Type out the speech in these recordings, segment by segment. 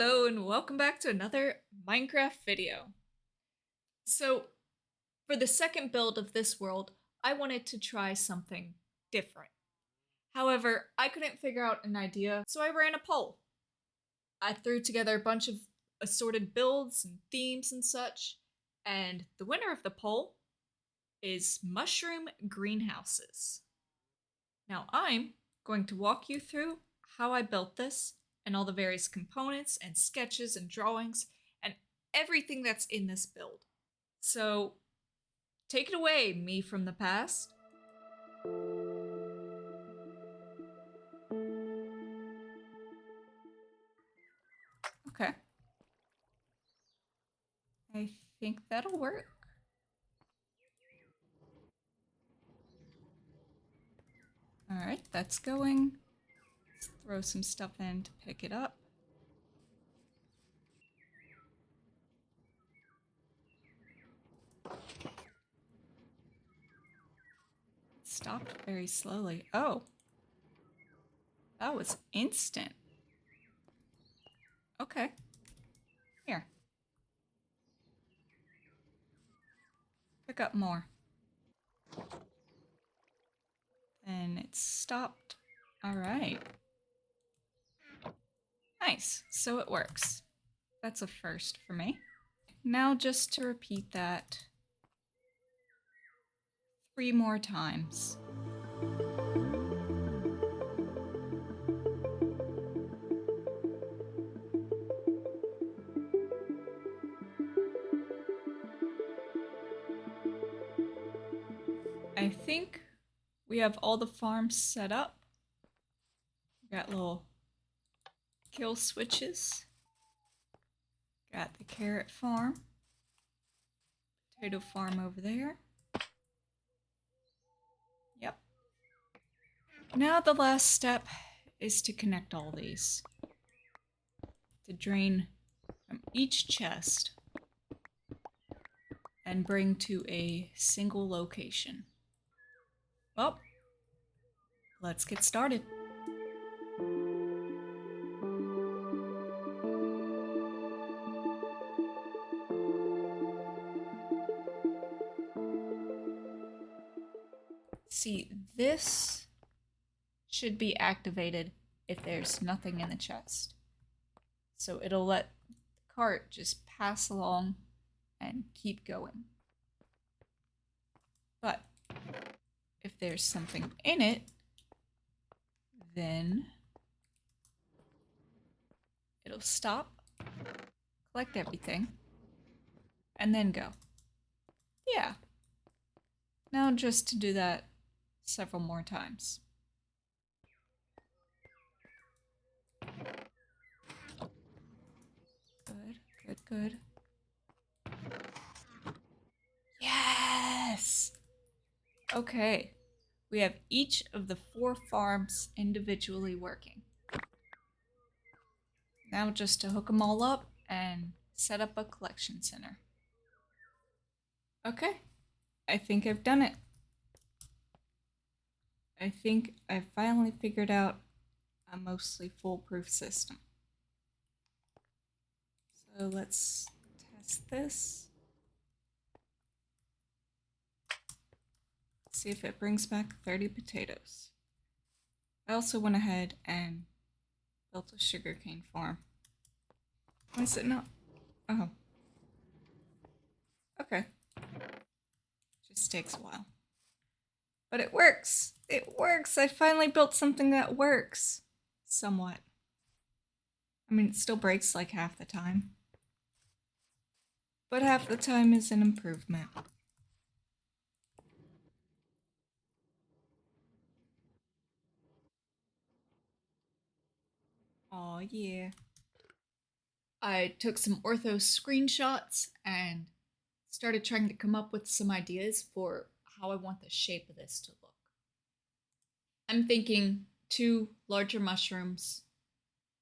Hello and welcome back to another Minecraft video. So, for the second build of this world, I wanted to try something different. However, I couldn't figure out an idea, so I ran a poll. I threw together a bunch of assorted builds and themes and such, and the winner of the poll is mushroom greenhouses. Now, I'm going to walk you through how I built this and all the various components and sketches and drawings and everything that's in this build. So, take it away, me from the past. Okay. I think that'll work. Alright, that's going. Let's throw some stuff in to pick it up. It stopped very slowly. Oh. That was instant. Okay. Here. Pick up more. And it stopped. Alright. Nice. So it works. That's a first for me. Now just to repeat that 3 more times. I think we have all the farms set up. We got little kill switches. Got the carrot farm. Potato farm over there. Yep. Now the last step is to connect all these. To drain from each chest and bring to a single location. Well, let's get started. See, this should be activated if there's nothing in the chest. So it'll let the cart just pass along and keep going. But if there's something in it, then it'll stop, collect everything, and then go. Yeah. Now just to do that several more times. Good, good, good. Yes! Okay, we have each of the 4 farms individually working. Now just to hook them all up and set up a collection center. Okay, I think I've done it. I think I've finally figured out a mostly foolproof system. So let's test this. See if it brings back 30 potatoes. I also went ahead and built a sugarcane farm. Why is it not? Oh. Okay. Just takes a while. But it works! It works! I finally built something that works. Somewhat. I mean, it still breaks like half the time. But half the time is an improvement. Aw, yeah. I took some ortho screenshots and started trying to come up with some ideas for how I want the shape of this to look. I'm thinking 2 larger mushrooms.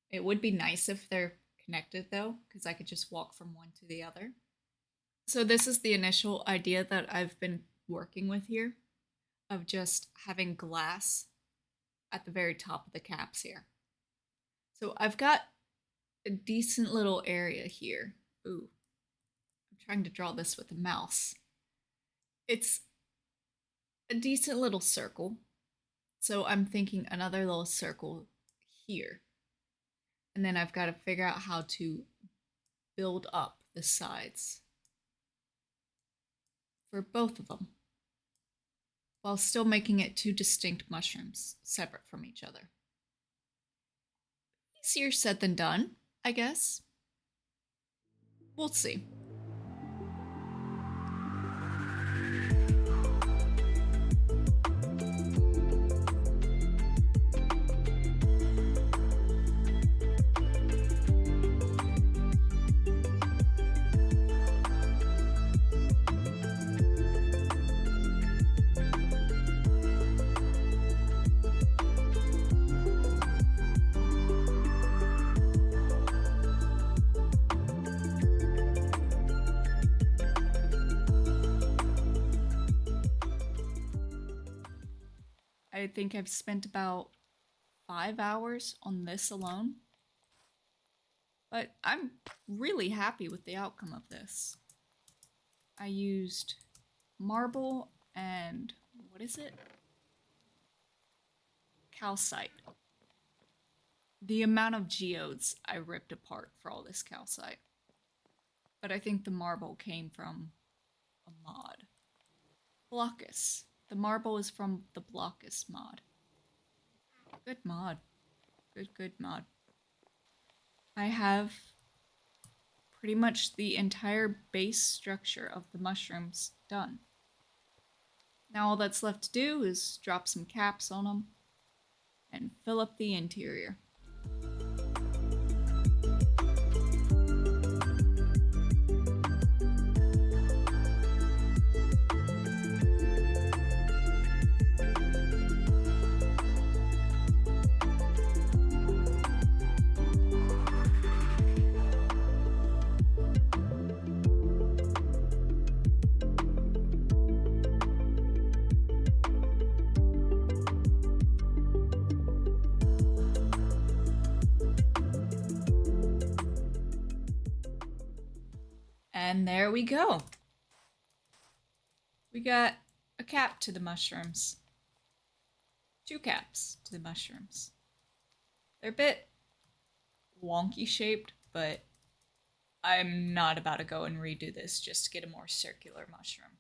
It would be nice if they're connected though, because I could just walk from one to the other. So this is the initial idea that I've been working with here, of just having glass at the very top of the caps here. So I've got a decent little area here. Ooh, I'm trying to draw this with a mouse. It's a decent little circle. So I'm thinking another little circle here. And then I've got to figure out how to build up the sides for both of them while still making it two distinct mushrooms separate from each other. Easier said than done, I guess. We'll see. I think I've spent about 5 hours on this alone. But I'm really happy with the outcome of this. I used marble and what is it? Calcite. The amount of geodes I ripped apart for all this calcite. But I think the marble came from a mod. Blockus. The marble is from the Blockus mod. Good mod. Good mod. I have pretty much the entire base structure of the mushrooms done. Now all that's left to do is drop some caps on them and fill up the interior. And there we go. We got a cap to the mushrooms. 2 caps to the mushrooms. They're a bit wonky shaped, but I'm not about to go and redo this just to get a more circular mushroom.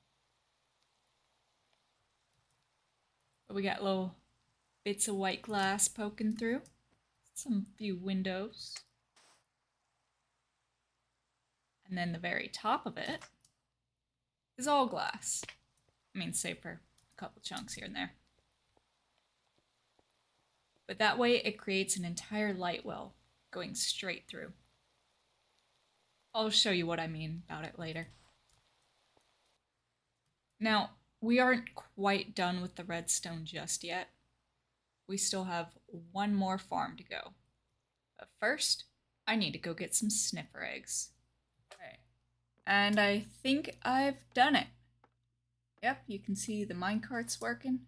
But we got little bits of white glass poking through. Some few windows. And then the very top of it is all glass. I mean, save for a couple chunks here and there. But that way it creates an entire light well going straight through. I'll show you what I mean about it later. Now, we aren't quite done with the redstone just yet. We still have one more farm to go. But first, I need to go get some sniffer eggs. Okay. And I think I've done it. Yep, you can see the minecart's working.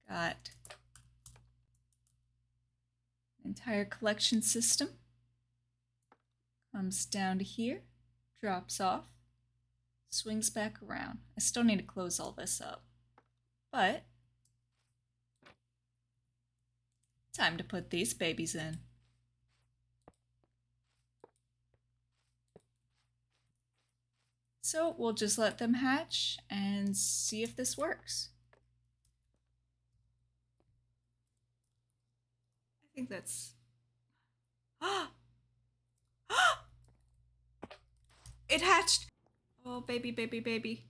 Got an entire collection system. Comes down to here, drops off, swings back around. I still need to close all this up, but time to put these babies in. So we'll just let them hatch and see if this works. I think that's... It hatched! Oh, baby, baby, baby.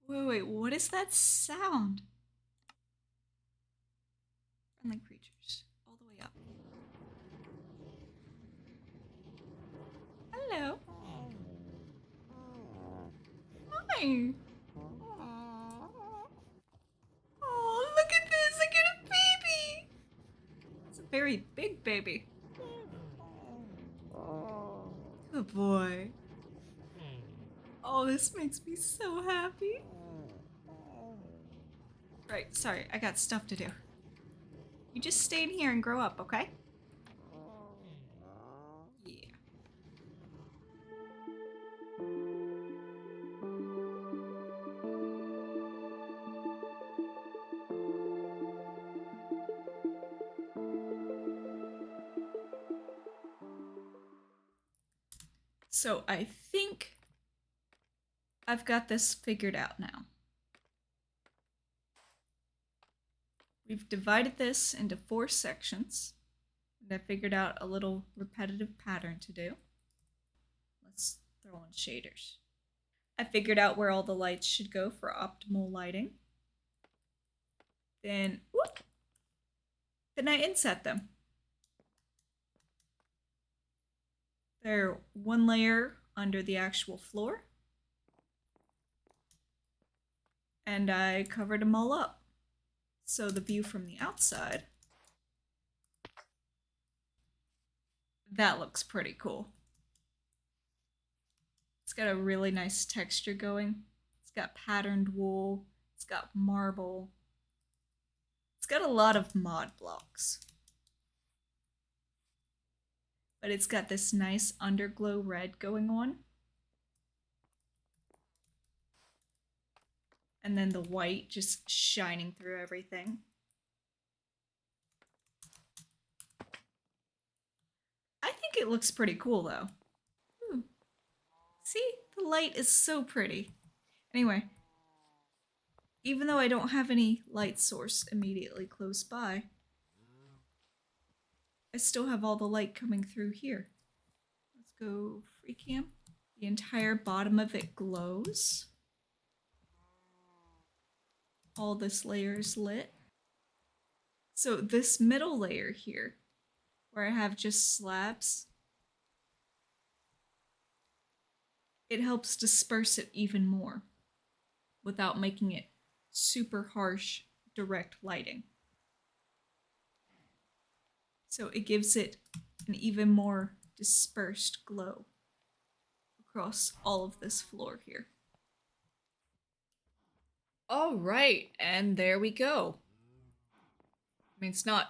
Wait, what is that sound? Friendly creatures, all the way up. Hello. Hi. Oh, look at this! I get a baby! It's a very big baby. Good boy. Oh, this makes me so happy. Right, sorry, I got stuff to do. You just stay in here and grow up, okay? Yeah. So I think I've got this figured out now. We've divided this into 4 sections, and I figured out a little repetitive pattern to do. Let's throw in shaders. I figured out where all the lights should go for optimal lighting. Then I inset them. They're 1 layer under the actual floor. And I covered them all up. So the view from the outside, that looks pretty cool. It's got a really nice texture going. It's got patterned wool. It's got marble. It's got a lot of mod blocks. But it's got this nice underglow red going on. And then the white just shining through everything. I think it looks pretty cool though. Ooh. See? The light is so pretty. Anyway, even though I don't have any light source immediately close by, I still have all the light coming through here. Let's go free cam. The entire bottom of it glows. All this layer is lit. So this middle layer here, where I have just slabs, it helps disperse it even more without making it super harsh, direct lighting. So it gives it an even more dispersed glow across all of this floor here. All right, and there we go. I mean, it's not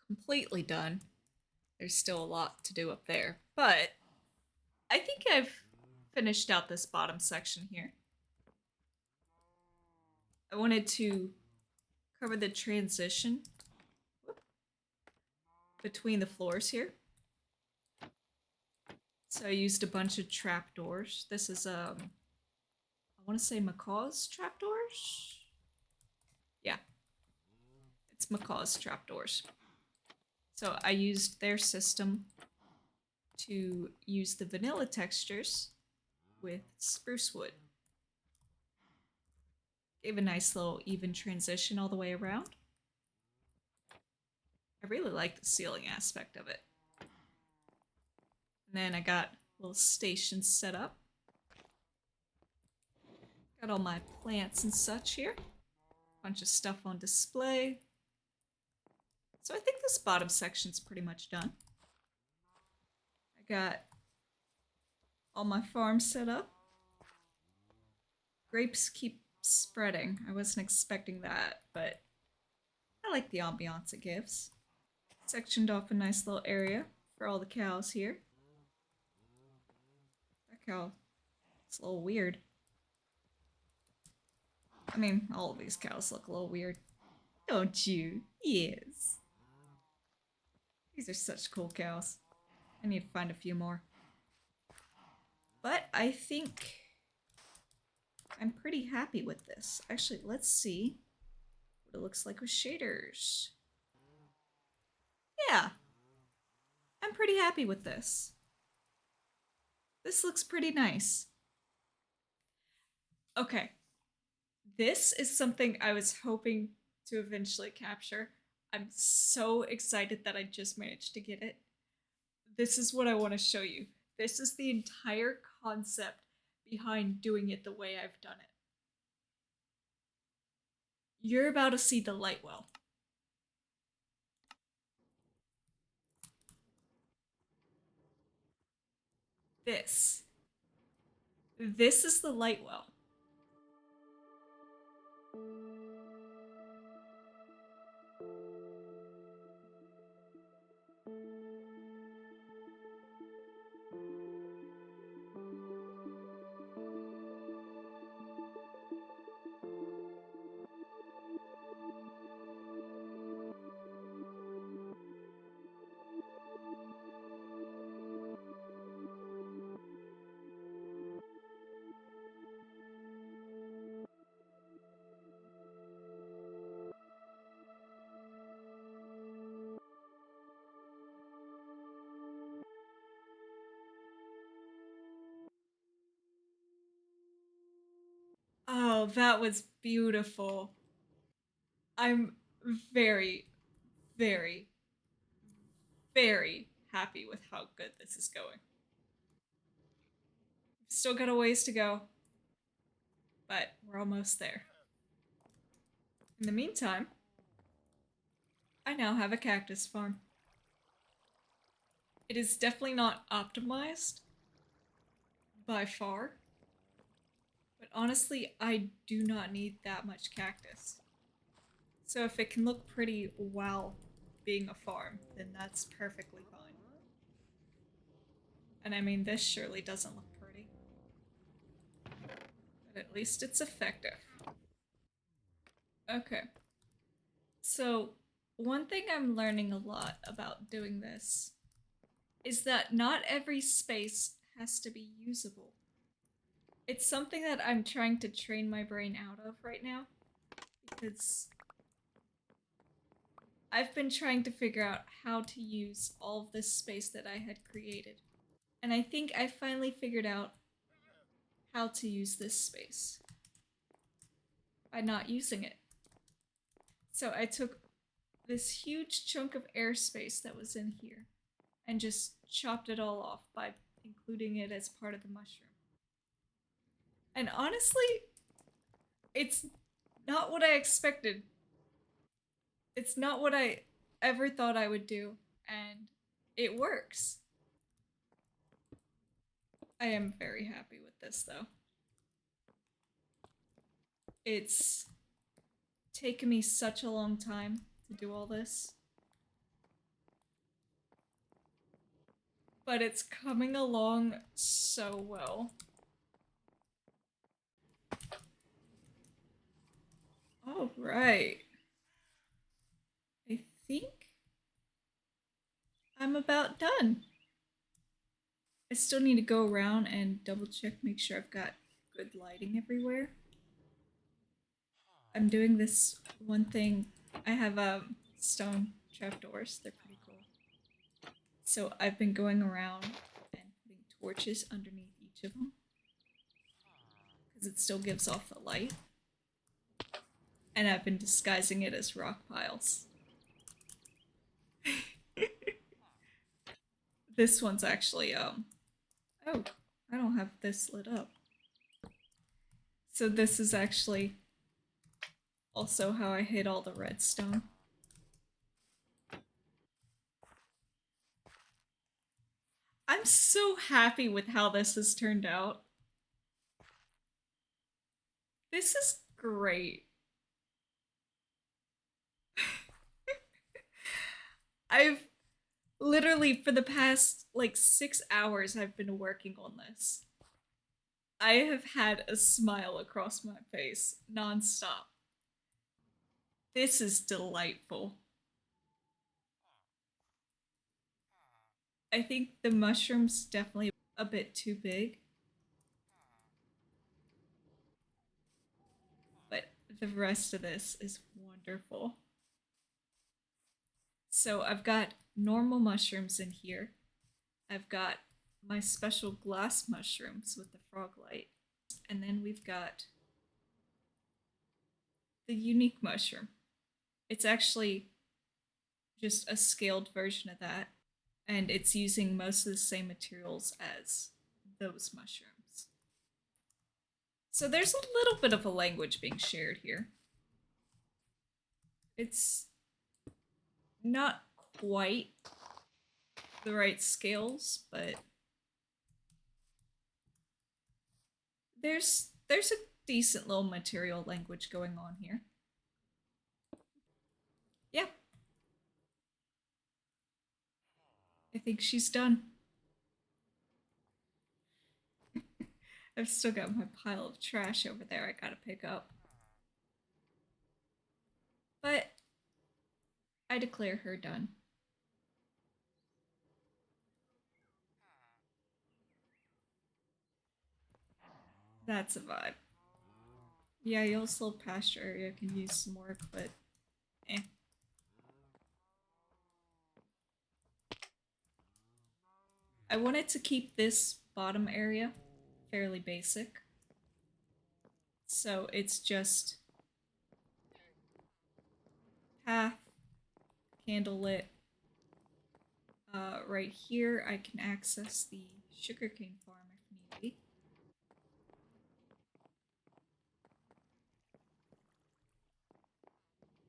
completely done. There's still a lot to do up there, but I think I've finished out this bottom section here. I wanted to cover the transition between the floors here. So I used a bunch of trapdoors. This is I want to say Macaw's trapdoors. Yeah, it's Macaw's trapdoors. So I used their system to use the vanilla textures with spruce wood. Gave a nice little even transition all the way around. I really like the ceiling aspect of it. And then I got little stations set up. Got all my plants and such here. Bunch of stuff on display. So I think this bottom section's pretty much done. I got all my farms set up. Grapes keep spreading. I wasn't expecting that, but I like the ambiance it gives. Sectioned off a nice little area for all the cows here. That cow, it's a little weird. I mean, all of these cows look a little weird. Don't you? Yes. These are such cool cows. I need to find a few more. But I think I'm pretty happy with this. Actually, let's see what it looks like with shaders. Yeah, I'm pretty happy with this. This looks pretty nice. Okay, this is something I was hoping to eventually capture. I'm so excited that I just managed to get it. This is what I want to show you. This is the entire concept behind doing it the way I've done it. You're about to see the light well. This This is the light well. Oh, that was beautiful. I'm very, very, very happy with how good this is going. Still got a ways to go, but we're almost there. In the meantime, I now have a cactus farm. It is definitely not optimized by far, but honestly, I do not need that much cactus. So if it can look pretty while being a farm, then that's perfectly fine. And I mean, this surely doesn't look pretty, but at least it's effective. Okay. So, one thing I'm learning a lot about doing this is that not every space has to be usable. It's something that I'm trying to train my brain out of right now because I've been trying to figure out how to use all of this space that I had created. And I think I finally figured out how to use this space by not using it. So I took this huge chunk of airspace that was in here and just chopped it all off by including it as part of the mushroom. And honestly, it's not what I expected. It's not what I ever thought I would do, and it works. I am very happy with this though. It's taken me such a long time to do all this, but it's coming along so well. All right. I think I'm about done. I still need to go around and double check, make sure I've got good lighting everywhere. I'm doing this one thing. I have stone trapdoors. They're pretty cool. So I've been going around and putting torches underneath each of them because it still gives off the light. And I've been disguising it as rock piles. This one's actually oh, I don't have this lit up. So this is actually also how I hid all the redstone. I'm so happy with how this has turned out. This is great. I've literally, for the past like 6 hours, I've been working on this. I have had a smile across my face nonstop. This is delightful. I think the mushroom's definitely a bit too big, but the rest of this is wonderful. So I've got normal mushrooms in here. I've got my special glass mushrooms with the frog light. And then we've got the unique mushroom. It's actually just a scaled version of that. And it's using most of the same materials as those mushrooms. So there's a little bit of a language being shared here. It's not quite the right scales, but There's a decent little material language going on here. Yeah, I think she's done. I've still got my pile of trash over there I gotta pick up. But I declare her done. That's a vibe. Yeah, your slow pasture area can use some work, but eh. I wanted to keep this bottom area fairly basic. So it's just path, candle lit. Right here, I can access the sugarcane farm if need be.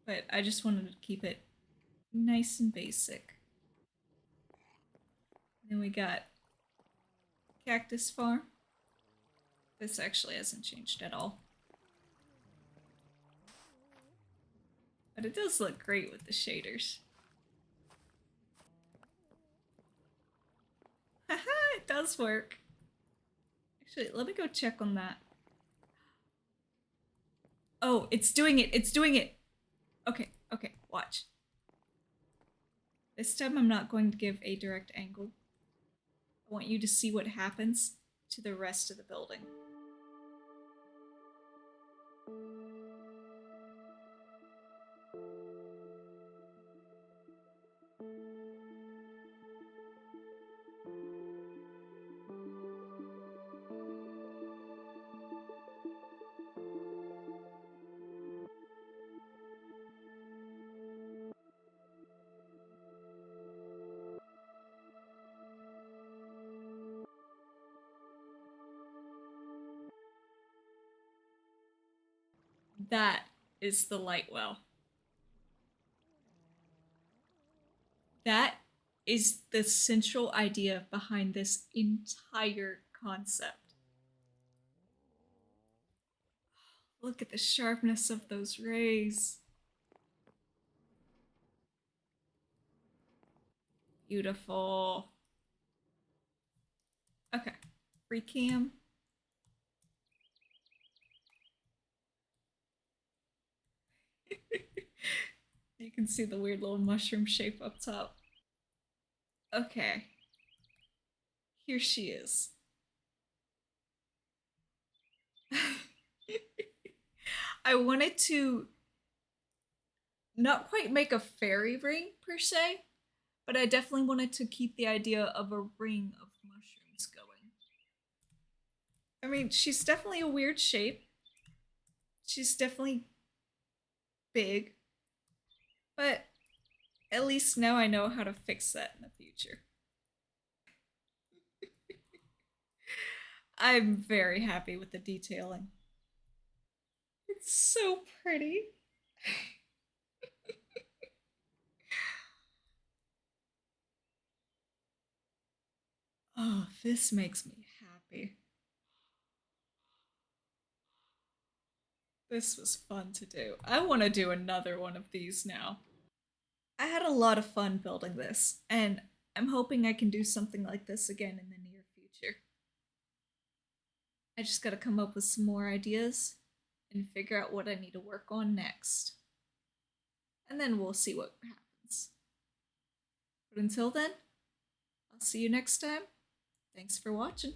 But I just wanted to keep it nice and basic. Then we got cactus farm. This actually hasn't changed at all. But it does look great with the shaders. Haha, it does work. Actually, let me go check on that. Oh, it's doing it. It's doing it. Okay, okay, watch. This time I'm not going to give a direct angle. I want you to see what happens to the rest of the building. That is the light well. That is the central idea behind this entire concept. Look at the sharpness of those rays. Beautiful. Okay, free cam. You can see the weird little mushroom shape up top. Okay, here she is. I wanted to not quite make a fairy ring per se, but I definitely wanted to keep the idea of a ring of mushrooms going. I mean, she's definitely a weird shape. She's definitely big, but at least now I know how to fix that in the future. I'm very happy with the detailing. It's so pretty. Oh, this makes me happy. This was fun to do. I want to do another one of these now. I had a lot of fun building this, and I'm hoping I can do something like this again in the near future. I just gotta come up with some more ideas and figure out what I need to work on next. And then we'll see what happens. But until then, I'll see you next time. Thanks for watching.